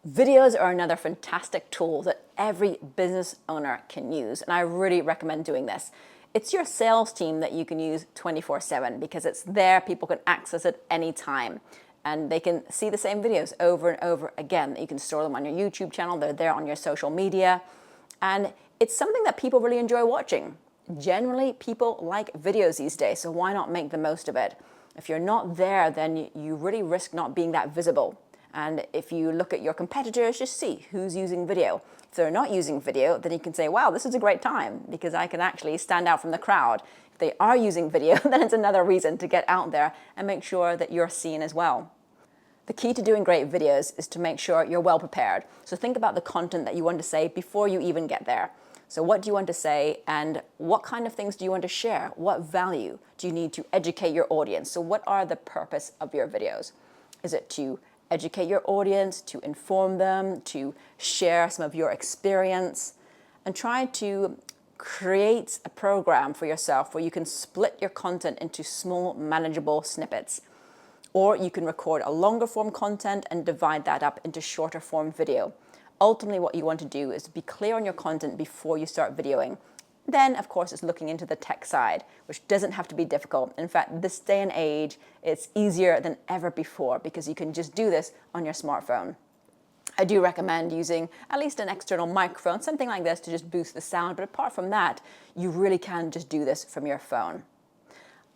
Videos are another fantastic tool that every business owner can use, and I really recommend doing this. It's your sales team that you can use 24/7 because it's there, people can access it anytime, and they can see the same videos over and over again. You can store them on your YouTube channel, they're there on your social media, and it's something that people really enjoy watching. Generally, people like videos these days, so why not make the most of it? If you're not there, then you really risk not being that visible. And if you look at your competitors, just see who's using video. If they're not using video, then you can say, wow, this is a great time because I can actually stand out from the crowd. If they are using video, then it's another reason to get out there and make sure that you're seen as well. The key to doing great videos is to make sure you're well prepared. So think about the content that you want to say before you even get there. So what do you want to say, and what kind of things do you want to share? What value do you need to educate your audience? So what are the purpose of your videos? Is it to educate your audience, to inform them, to share some of your experience, and try to create a program for yourself where you can split your content into small, manageable snippets. Or you can record a longer form content and divide that up into shorter form video. Ultimately, what you want to do is be clear on your content before you start videoing. Then, of course, it's looking into the tech side, which doesn't have to be difficult. In fact, this day and age, it's easier than ever before because you can just do this on your smartphone. I do recommend using at least an external microphone, something like this, to just boost the sound. But apart from that, you really can just do this from your phone.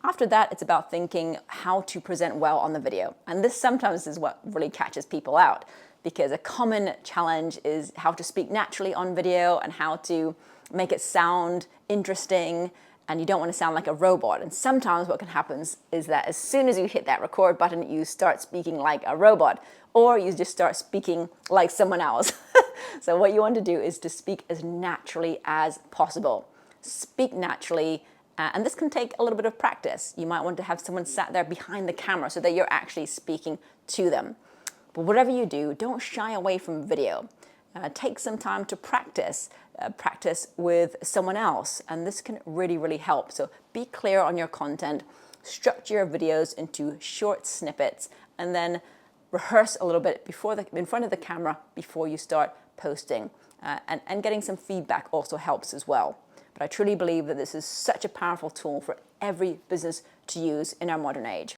After that, it's about thinking how to present well on the video. And this sometimes is what really catches people out, because a common challenge is how to speak naturally on video and how to make it sound interesting, and you don't want to sound like a robot. And sometimes what can happen is that as soon as you hit that record button, you start speaking like a robot, or you just start speaking like someone else. So what you want to do is to speak as naturally as possible. Speak naturally, and this can take a little bit of practice. You might want to have someone sat there behind the camera so that you're actually speaking to them. But whatever you do, don't shy away from video. Take some time to practice with someone else, and this can really, really help. So be clear on your content, structure your videos into short snippets, and then rehearse a little bit in front of the camera before you start posting. And getting some feedback also helps as well. But I truly believe that this is such a powerful tool for every business to use in our modern age.